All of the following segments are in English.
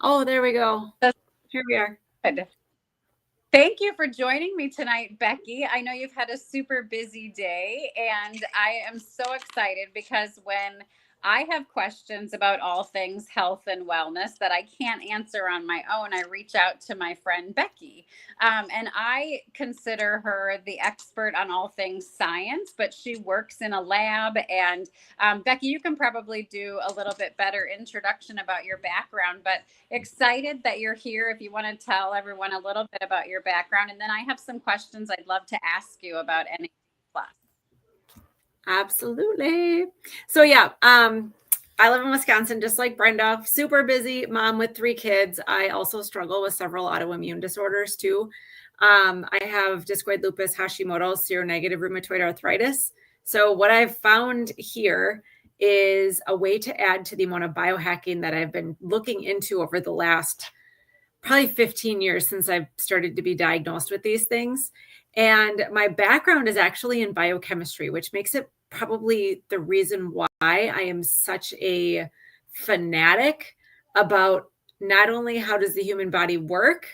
Oh, there we go. That's Here we are. good. Thank you for joining me tonight, Becky. I know you've had a super busy day, and I am so excited because when I have questions about all things health and wellness that I can't answer on my own, I reach out to my friend Becky. And I consider her the expert on all things science, but she works in a lab. And Becky, you can probably do a little bit better introduction about your background, but excited that you're here. If you want to tell everyone a little bit about your background, and then I have some questions I'd love to ask you about NAD Plus. Absolutely. So yeah, I live in Wisconsin, just like Brenda, super busy mom with 3 kids. I also struggle with several autoimmune disorders too. I have discoid lupus, Hashimoto's, seronegative rheumatoid arthritis. So what I've found here is a way to add to the amount of biohacking that I've been looking into over the last probably 15 years since I've started to be diagnosed with these things. And my background is actually in biochemistry, which makes it probably the reason why I am such a fanatic about not only how does the human body work,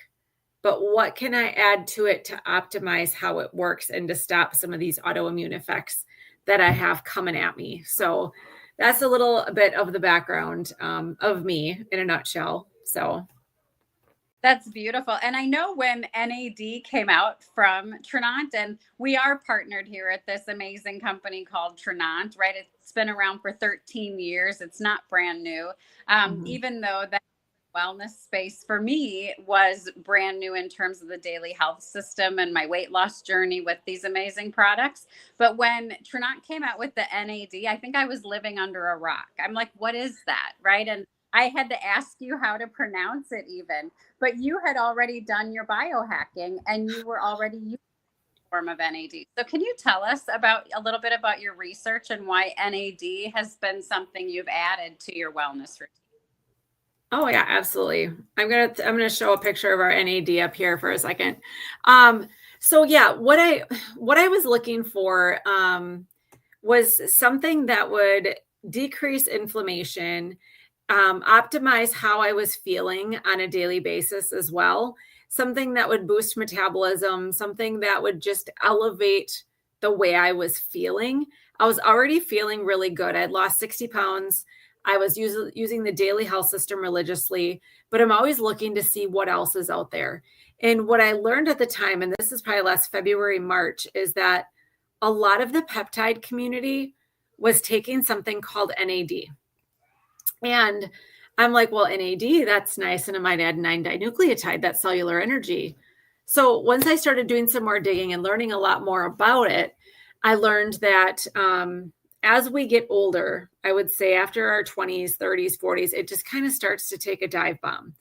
but what can I add to it to optimize how it works and to stop some of these autoimmune effects that I have coming at me. So that's a little bit of the background of me in a nutshell. So That's beautiful. And I know when NAD came out from Trinant, and we are partnered here at this amazing company called Trinant, right? It's been around for 13 years. It's not brand new. Even though that wellness space for me was brand new in terms of the daily health system and my weight loss journey with these amazing products. But when Trinant came out with the NAD, I think I was living under a rock. I'm like, what is that? Right. And I had to ask you how to pronounce it even, but you had already done your biohacking and you were already using a form of NAD. So can you tell us about a little bit about your research and why NAD has been something you've added to your wellness routine? oh yeah, absolutely. I'm gonna show a picture of our NAD up here for a second. So yeah, what I was looking for was something that would decrease inflammation, optimize how I was feeling on a daily basis as well. Something that would boost metabolism, something that would just elevate the way I was feeling. I was already feeling really good. I'd lost 60 pounds. I was using the daily health system religiously, but I'm always looking to see what else is out there. And what I learned at the time, and this is probably last February, March, is that a lot of the peptide community was taking something called NAD. And I'm like, well, NAD, that's nice. And it might add 9-dinucleotide, that's cellular energy. So once I started doing some more digging and learning a lot more about it, I learned that as we get older, I would say after our 20s, 30s, 40s, it just kind of starts to take a dive bomb.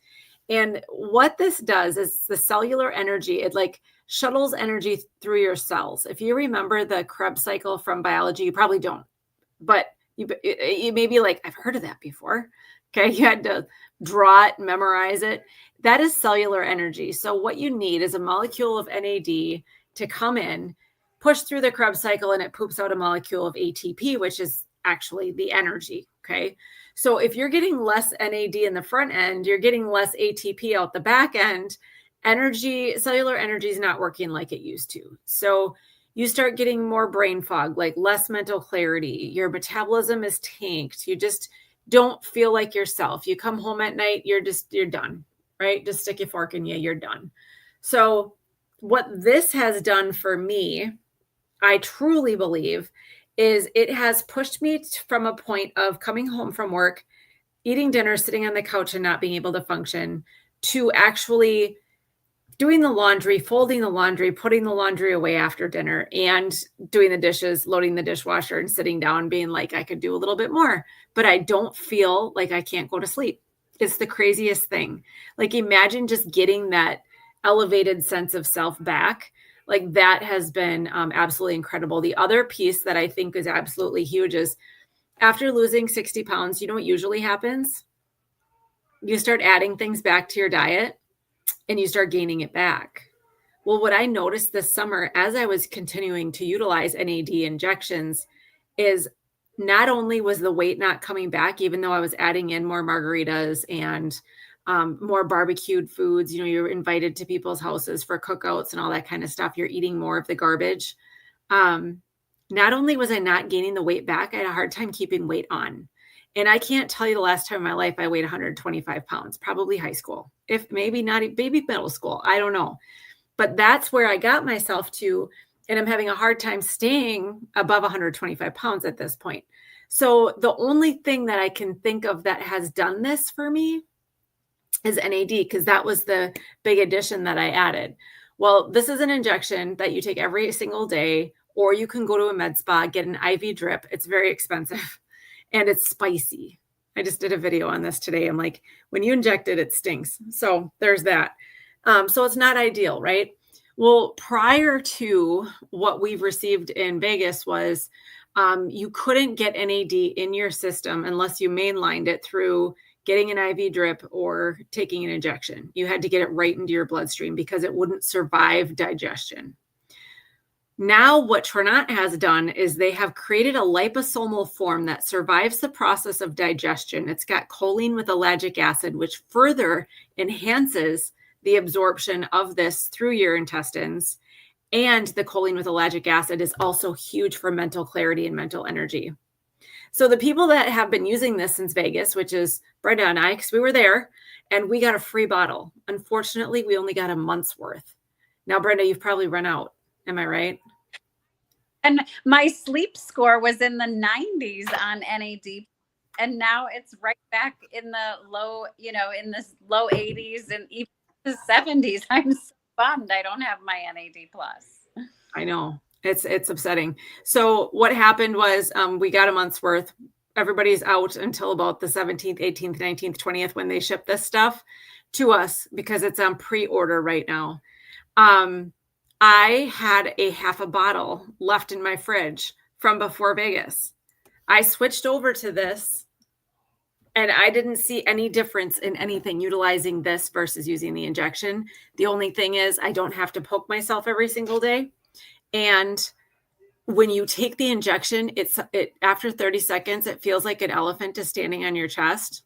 And what this does is the cellular energy, it like shuttles energy through your cells. If you remember the Krebs cycle from biology, you probably don't, but you may be like, I've heard of that before. Okay. You had to draw it, memorize it. That is cellular energy. So what you need is a molecule of NAD to come in, push through the Krebs cycle, and it poops out a molecule of ATP, which is actually the energy. Okay. So if you're getting less NAD in the front end, you're getting less ATP out the back end. Cellular energy is not working like it used to. So you start getting more brain fog, like less mental clarity. Your metabolism is tanked. You just don't feel like yourself. You come home at night, you're done, right? Just stick a fork in you, you're done. So what this has done for me, I truly believe, is it has pushed me from a point of coming home from work, eating dinner, sitting on the couch and not being able to function, to actually doing the laundry, folding the laundry, putting the laundry away after dinner, and doing the dishes, loading the dishwasher, and sitting down being like, I could do a little bit more, but I don't feel like I can't go to sleep. It's the craziest thing. Like, imagine just getting that elevated sense of self back. Like, that has been absolutely incredible. The other piece that I think is absolutely huge is after losing 60 pounds, you know what usually happens? You start adding things back to your diet and you start gaining it back. Well, what I noticed this summer as I was continuing to utilize NAD injections is not only was the weight not coming back, even though I was adding in more margaritas and more barbecued foods. You know, you're invited to people's houses for cookouts and all that kind of stuff. You're eating more of the garbage. Not only was I not gaining the weight back, I had a hard time keeping weight on. And I can't tell you the last time in my life I weighed 125 pounds, probably high school, if maybe not, maybe middle school. I don't know. But that's where I got myself to, and I'm having a hard time staying above 125 pounds at this point. So the only thing that I can think of that has done this for me is NAD, because that was the big addition that I added. Well, this is an injection that you take every single day, or you can go to a med spa, get an IV drip. It's very expensive and it's spicy. I just did a video on this today. I'm like, when you inject it, it stinks. So there's that. So it's not ideal, right? Well, prior to what we've received in Vegas was you couldn't get NAD in your system unless you mainlined it through getting an IV drip or taking an injection. You had to get it right into your bloodstream because it wouldn't survive digestion. Now, what Trinont has done is they have created a liposomal form that survives the process of digestion. It's got choline with ellagic acid, which further enhances the absorption of this through your intestines. And the choline with ellagic acid is also huge for mental clarity and mental energy. So the people that have been using this since Vegas, which is Brenda and I, because we were there, and we got a free bottle. Unfortunately, we only got a month's worth. Now, Brenda, you've probably run out. Am I right? And my sleep score was in the 90s on NAD. And now it's right back in the low, in the low 80s and even the 70s. I'm so bummed I don't have my NAD plus. I know. It's upsetting. So what happened was we got a month's worth. Everybody's out until about the 17th, 18th, 19th, 20th when they ship this stuff to us because it's on pre-order right now. I had a half a bottle left in my fridge from before Vegas. I switched over to this and I didn't see any difference in anything utilizing this versus using the injection. The only thing is I don't have to poke myself every single day. And when you take the injection, it after 30 seconds, it feels like an elephant is standing on your chest.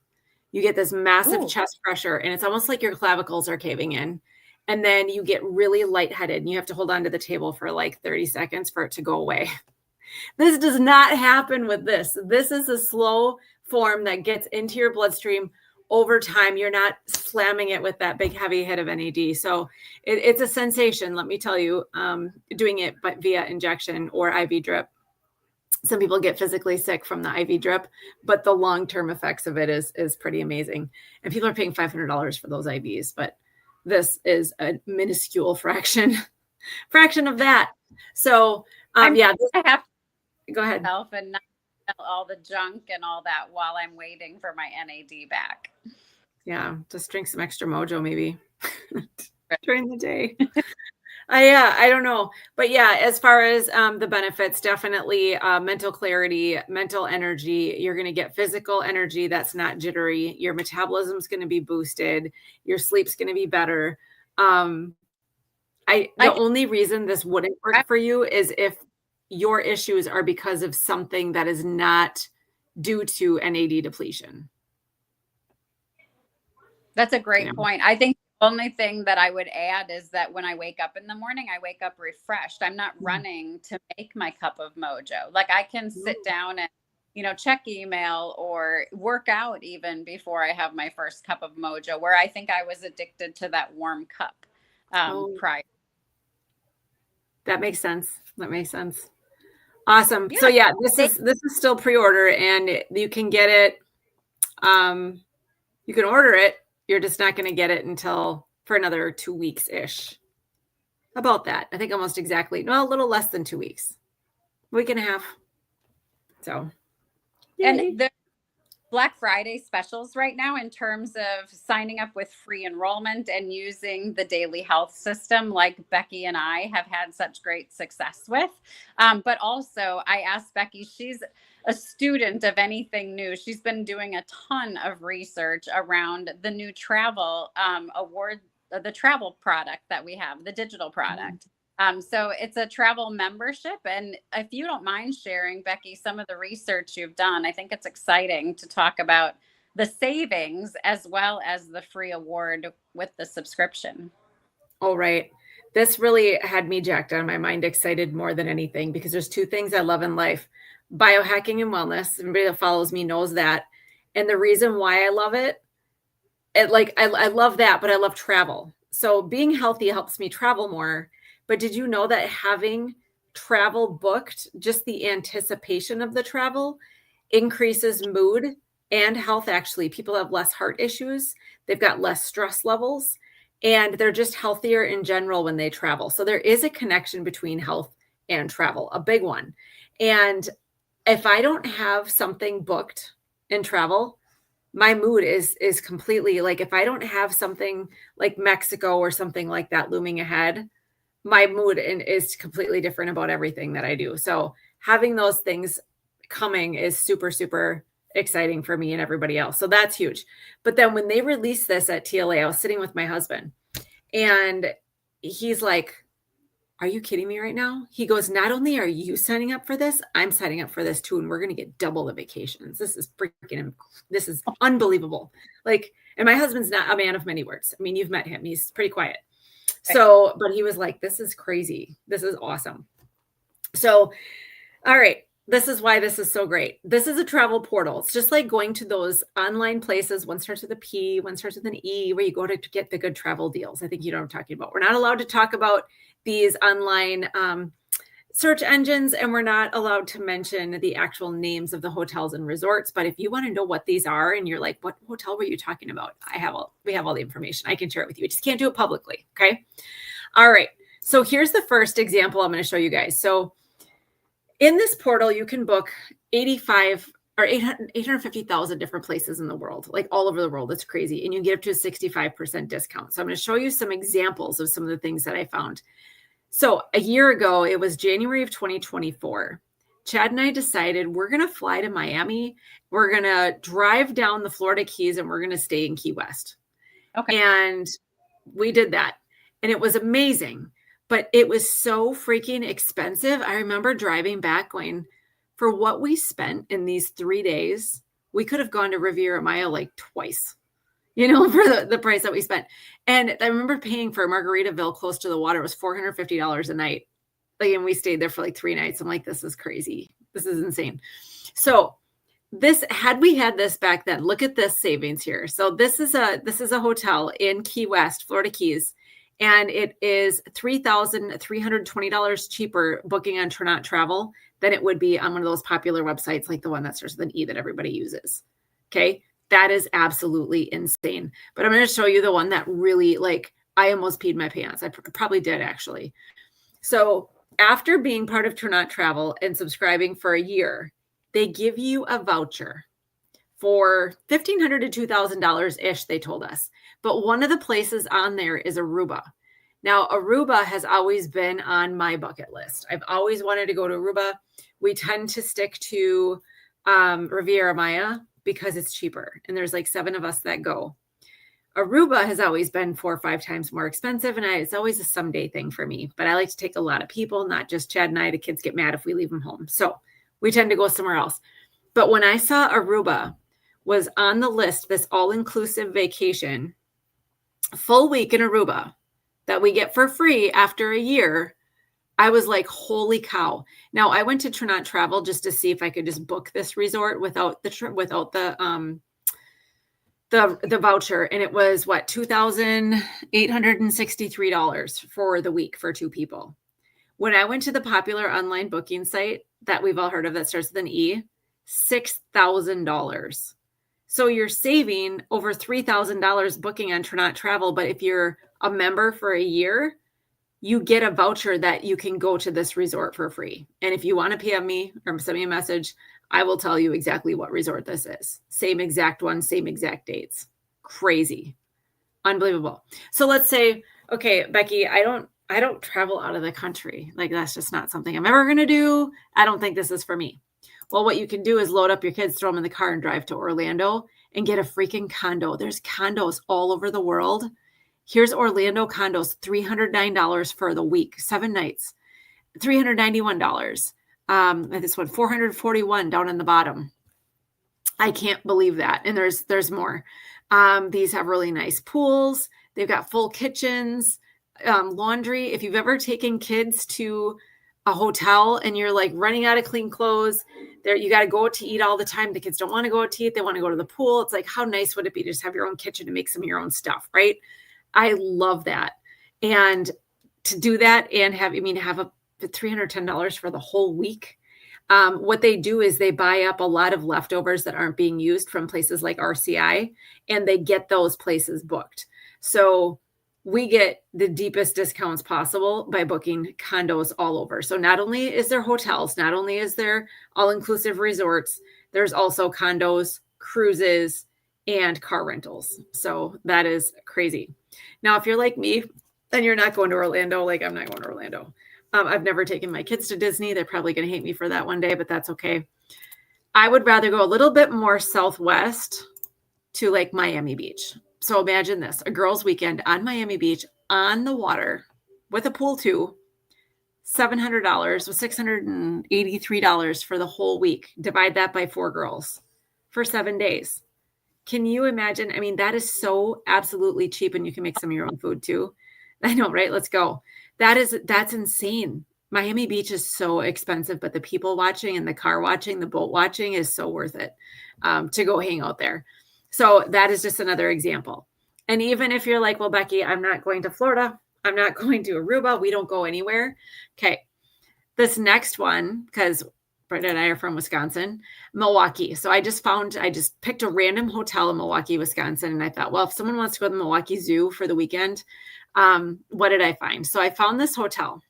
You get this massive chest pressure, and it's almost like your clavicles are caving in. And then you get really lightheaded, and you have to hold on to the table for like 30 seconds for it to go away. This does not happen with this. This is a slow form that gets into your bloodstream over time. You're not slamming it with that big heavy hit of NAD. So it's a sensation, let me tell you, doing it but via injection or IV drip. Some people get physically sick from the IV drip, but the long-term effects of it is pretty amazing. And people are paying $500 for those IVs, but this is a minuscule fraction of that. So yeah, I have to go ahead. And not all the junk and all that while I'm waiting for my NAD back. Yeah, just drink some extra mojo maybe during the day. I don't know. But yeah, as far as the benefits, definitely mental clarity, mental energy. You're going to get physical energy that's not jittery. Your metabolism's going to be boosted. Your sleep's going to be better. The only reason this wouldn't work for you is if your issues are because of something that is not due to NAD depletion. That's a great point. I think the only thing that I would add is that when I wake up in the morning, I wake up refreshed. I'm not running to make my cup of mojo. Like I can sit down and, check email or work out even before I have my first cup of mojo, where I think I was addicted to that warm cup prior. That makes sense. Awesome. Yeah. So yeah, this is still pre-order and you can get it. You can order it. You're just not going to get it until for another 2 weeks-ish. About that. I think almost exactly. No, a little less than 2 weeks. Week and a half. So. Yay. And the Black Friday specials right now in terms of signing up with free enrollment and using the daily health system like Becky and I have had such great success with. But also I asked Becky, she's a student of anything new. She's been doing a ton of research around the new travel award, the travel product that we have, the digital product. So it's a travel membership. And if you don't mind sharing, Becky, some of the research you've done, I think it's exciting to talk about the savings as well as the free award with the subscription. All right. This really had me jacked out of my mind, excited more than anything, because there's two things I love in life: biohacking and wellness. Everybody that follows me knows that. And the reason why I love it, I love that, but I love travel. So being healthy helps me travel more. But did you know that having travel booked, just the anticipation of the travel, increases mood and health? Actually, people have less heart issues, they've got less stress levels, and they're just healthier in general when they travel. So there is a connection between health and travel, a big one. And if I don't have something booked in travel, my mood is completely like, if I don't have something like Mexico or something like that looming ahead, my mood is completely different about everything that I do. So having those things coming is super, super exciting for me and everybody else. So that's huge. But then when they released this at TLA, I was sitting with my husband and he's like, "Are you kidding me right now?" He goes, "Not only are you signing up for this, I'm signing up for this too. And we're going to get double the vacations. This is unbelievable." Like, and my husband's not a man of many words. I mean, you've met him. He's pretty quiet. So, but he was like, "This is crazy. This is awesome." So, all right. This is why this is so great. This is a travel portal. It's just like going to those online places. One starts with a P, one starts with an E, where you go to get the good travel deals. I think you know what I'm talking about. We're not allowed to talk about these online search engines, and we're not allowed to mention the actual names of the hotels and resorts. But if you want to know what these are and you're like, "What hotel were you talking about?" We have all the information. I can share it with you. We just can't do it publicly. Okay. All right. So here's the first example I'm going to show you guys. So in this portal, you can book 85 or 850,000 different places in the world, like all over the world. It's crazy. And you get up to a 65% discount. So I'm going to show you some examples of some of the things that I found. So a year ago, it was January of 2024. Chad and I decided we're going to fly to Miami. We're going to drive down the Florida Keys and we're going to stay in Key West. Okay. And we did that. And it was amazing, but it was so freaking expensive. I remember driving back going, for what we spent in these 3 days, we could have gone to Riviera Maya like twice, for the price that we spent. And I remember paying for Margaritaville close to the water. It was $450 a night. Like, and we stayed there for like 3 nights. I'm like, this is crazy. This is insane. So had we had this back then, look at this savings here. So this is a hotel in Key West, Florida Keys, and it is $3,320 cheaper booking on NAD Travel than it would be on one of those popular websites like the one that starts with an E that everybody uses. Okay. That is absolutely insane. But I'm going to show you the one that really, like, I almost peed my pants. I probably did, actually. So after being part of NAD Travel and subscribing for a year, they give you a voucher for $1,500 to $2,000 ish, they told us. But one of the places on there is Aruba. Now, Aruba has always been on my bucket list. I've always wanted to go to Aruba. We tend to stick to Riviera Maya because it's cheaper. And there's like 7 of us that go. Aruba has always been 4 or 5 times more expensive. And it's always a someday thing for me. But I like to take a lot of people, not just Chad and I. The kids get mad if we leave them home. So we tend to go somewhere else. But when I saw Aruba was on the list, this all-inclusive vacation, full week in Aruba that we get for free after a year, I was like, holy cow. Now, I went to NAD Travel just to see if I could just book this resort without the voucher. And it was what, $2,863 for the week for 2 people. When I went to the popular online booking site that we've all heard of that starts with an E, $6,000. So you're saving over $3,000 booking on NAD Travel. But if you're a member for a year, you get a voucher that you can go to this resort for free. And if you want to PM me or send me a message, I will tell you exactly what resort this is. Same exact one, same exact dates. Crazy. Unbelievable. So let's say, okay, Becky, I don't travel out of the country. Like, that's just not something I'm ever going to do. I don't think this is for me. Well, what you can do is load up your kids, throw them in the car and drive to Orlando and get a freaking condo. There's condos all over the world. Here's Orlando condos, $309 for the week, 7 nights, $391. This one, $441 down in the bottom. I can't believe that. And there's more. These have really nice pools. They've got full kitchens, laundry. If you've ever taken kids to a hotel and you're like running out of clean clothes, there you got to go out to eat all the time. The kids don't want to go out to eat. They want to go to the pool. It's like, how nice would it be to just have your own kitchen to make some of your own stuff, right? I love that. And to do that and have a $310 for the whole week. What they do is they buy up a lot of leftovers that aren't being used from places like RCI, and they get those places booked. So we get the deepest discounts possible by booking condos all over. So not only is there hotels, not only is there all-inclusive resorts, there's also condos, cruises, and car rentals. So that is crazy. Now, if you're like me and you're not going to Orlando, like I'm not going to Orlando. I've never taken my kids to Disney. They're probably going to hate me for that one day, but that's okay. I would rather go a little bit more southwest to like Miami Beach. So imagine this, a girls' weekend on Miami Beach on the water with a pool too, $700 with $683 for the whole week. Divide that by 4 girls for 7 days. Can you imagine? I mean, that is so absolutely cheap, and you can make some of your own food too. I know, right? Let's go. That's insane. Miami Beach is so expensive, but the people watching and the car watching, the boat watching is so worth it to go hang out there. So that is just another example. And even if you're like, well, Becky, I'm not going to Florida, I'm not going to Aruba, we don't go anywhere. Okay. This next one, because Brenda and I are from Wisconsin, Milwaukee. So I just picked a random hotel in Milwaukee, Wisconsin. And I thought, well, if someone wants to go to the Milwaukee Zoo for the weekend, what did I find? So I found this hotel.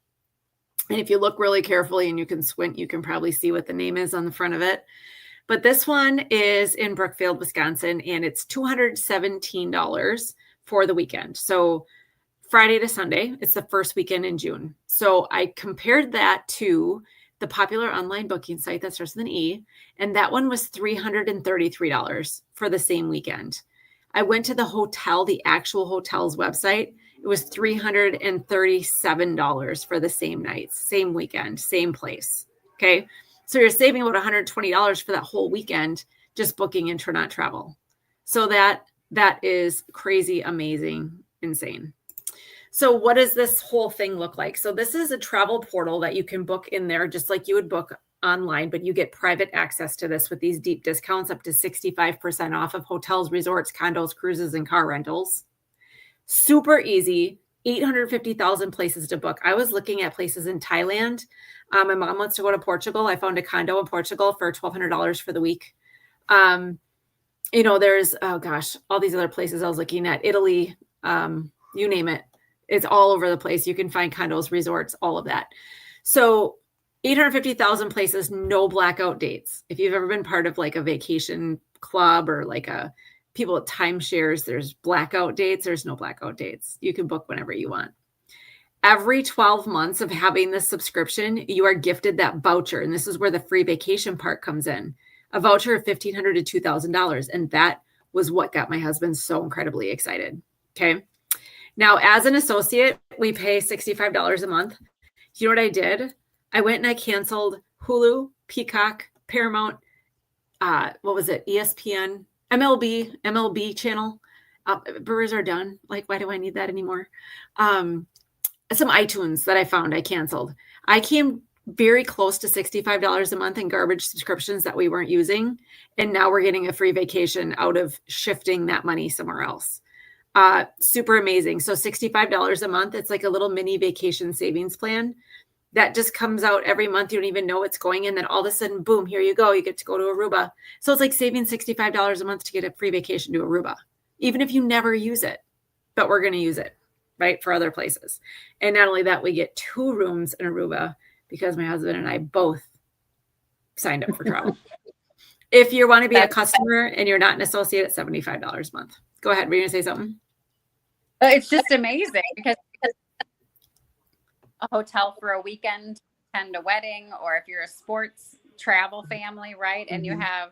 And if you look really carefully and you can squint, you can probably see what the name is on the front of it. But this one is in Brookfield, Wisconsin, and it's $217 for the weekend. So Friday to Sunday, it's the first weekend in June. So I compared that to the popular online booking site that starts with an E, and that one was $333 for the same weekend. I went to the hotel, the actual hotel's website. It was $337 for the same nights, same weekend, same place. Okay. So you're saving about $120 for that whole weekend just booking in NAD and Travel. So that is crazy, amazing, insane. So what does this whole thing look like? So this is a travel portal that you can book in there just like you would book online, but you get private access to this with these deep discounts up to 65% off of hotels, resorts, condos, cruises, and car rentals. Super easy, 850,000 places to book. I was looking at places in Thailand. My mom wants to go to Portugal. I found a condo in Portugal for $1,200 for the week. There's, all these other places I was looking at, Italy, you name it. It's all over the place. You can find condos, resorts, all of that. So 850,000 places, no blackout dates. If you've ever been part of like a vacation club or like people at timeshares, there's blackout dates. There's no blackout dates. You can book whenever you want. Every 12 months of having this subscription, you are gifted that voucher. And this is where the free vacation part comes in. A voucher of $1,500 to $2,000. And that was what got my husband so incredibly excited. Okay. Now, as an associate, we pay $65 a month. You know what I did? I went and I canceled Hulu, Peacock, Paramount, ESPN, MLB channel. Brewers are done. Like, why do I need that anymore? Some iTunes that I found I canceled. I came very close to $65 a month in garbage subscriptions that we weren't using. And now we're getting a free vacation out of shifting that money somewhere else. Super amazing. So $65 a month. It's like a little mini vacation savings plan that just comes out every month. You don't even know it's going in. Then all of a sudden, boom, here you go. You get to go to Aruba. So it's like saving $65 a month to get a free vacation to Aruba, even if you never use it, but we're going to use it, right, for other places. And not only that, we get 2 rooms in Aruba because my husband and I both signed up for travel. If you want to be a customer and you're not an associate, it's $75 a month. Go ahead. Were you going to say something? It's just amazing because a hotel for a weekend, attend a wedding, or if you're a sports travel family, right? And you have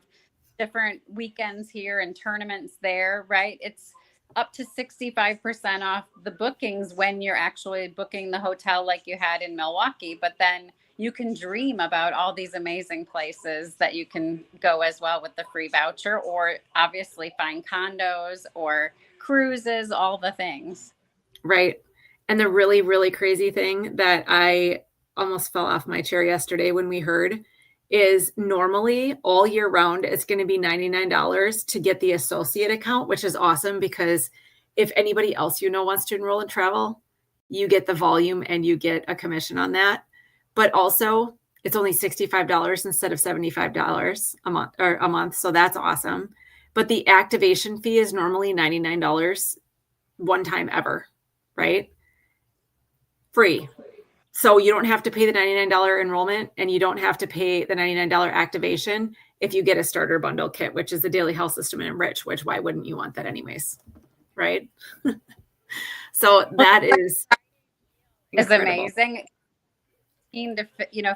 different weekends here and tournaments there, right? It's up to 65% off the bookings when you're actually booking the hotel like you had in Milwaukee. But then you can dream about all these amazing places that you can go as well with the free voucher, or obviously find condos or cruises, all the things. Right. And the really, really crazy thing that I almost fell off my chair yesterday when we heard is normally all year round, it's going to be $99 to get the associate account, which is awesome because if anybody else you know wants to enroll in travel, you get the volume and you get a commission on that. But also, it's only $65 instead of $75 a month. So that's awesome. But the activation fee is normally $99 one time ever, right? Free. So you don't have to pay the $99 enrollment and you don't have to pay the $99 activation if you get a starter bundle kit, which is the daily health system and enrich, which why wouldn't you want that anyways? Right? So that is incredible. Amazing. To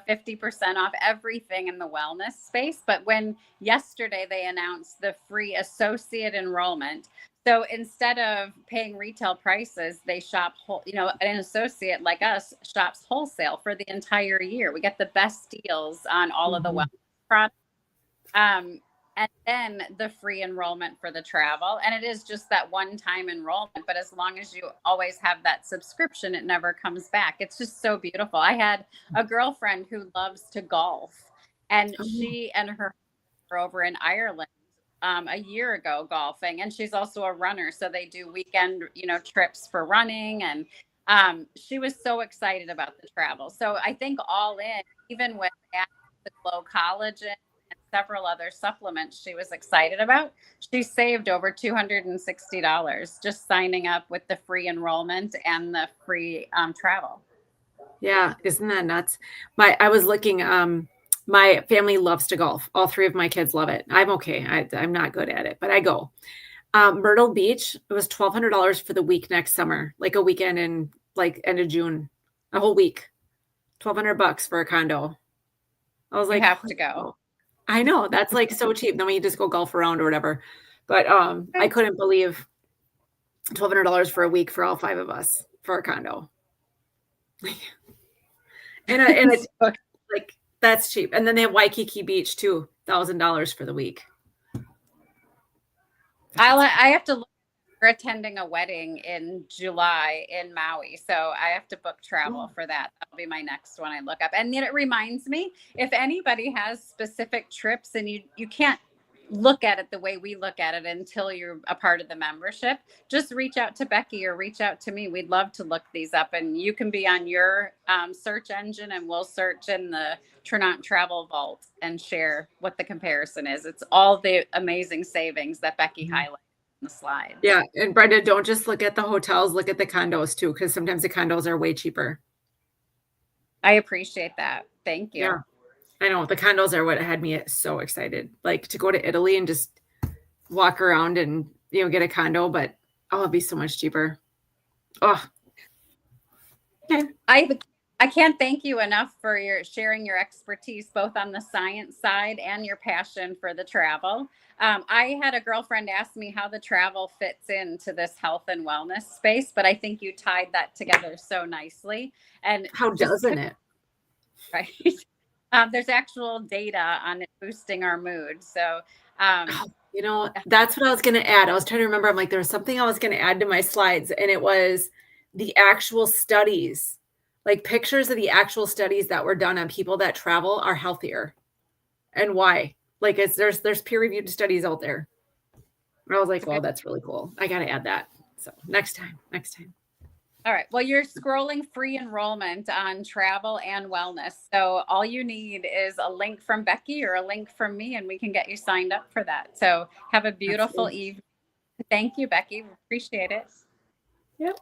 50% off everything in the wellness space. But when yesterday they announced the free associate enrollment, so instead of paying retail prices, they shop whole, an associate like us shops wholesale for the entire year. We get the best deals on all of the wellness products. And then the free enrollment for the travel. And it is just that one-time enrollment. But as long as you always have that subscription, it never comes back. It's just so beautiful. I had a girlfriend who loves to golf, and she and her were over in Ireland a year ago golfing. And she's also a runner. So they do weekend, trips for running. And she was so excited about the travel. So I think all in, even with the low collagen, several other supplements she was excited about, she saved over $260 just signing up with the free enrollment and the free travel. Yeah, isn't that nuts? I was looking, my family loves to golf. All three of my kids love it. I'm okay. I'm not good at it, but I go. Myrtle Beach, it was $1,200 for the week next summer, like a weekend in like end of June, a whole week, $1,200 for a condo. I was like, you have to go. I know that's like so cheap. Then we just go golf around or whatever. But I couldn't believe $1,200 for a week for all five of us for a condo. and it's like that's cheap. And then they have Waikiki Beach too, $1,000 for the week. I have to look. We're attending a wedding in July in Maui, so I have to book travel for that. That'll be my next one I look up. And then it reminds me, if anybody has specific trips and you can't look at it the way we look at it until you're a part of the membership, just reach out to Becky or reach out to me. We'd love to look these up, and you can be on your search engine and we'll search in the Trinant Travel Vault and share what the comparison is. It's all the amazing savings that Becky highlighted. The slide. Yeah. And Brenda, don't just look at the hotels, look at the condos too, because sometimes the condos are way cheaper. I appreciate that. Thank you. Yeah. I know the condos are what had me so excited, like to go to Italy and just walk around and, get a condo, but it'd be so much cheaper. Oh, okay. I can't thank you enough for your sharing your expertise, both on the science side and your passion for the travel. I had a girlfriend ask me how the travel fits into this health and wellness space, but I think you tied that together so nicely. And how doesn't it? Right. There's actual data on it boosting our mood. So, that's what I was going to add. I was trying to remember. I'm like, there was something I was going to add to my slides, and it was the actual studies, like pictures of the actual studies that were done on people that travel are healthier, and why. Like there's peer-reviewed studies out there. And I was like, well, that's really cool. I got to add that. So next time. All right. Well, you're scrolling free enrollment on travel and wellness. So all you need is a link from Becky or a link from me, and we can get you signed up for that. So have a beautiful evening. Thank you, Becky. We appreciate it. Yep.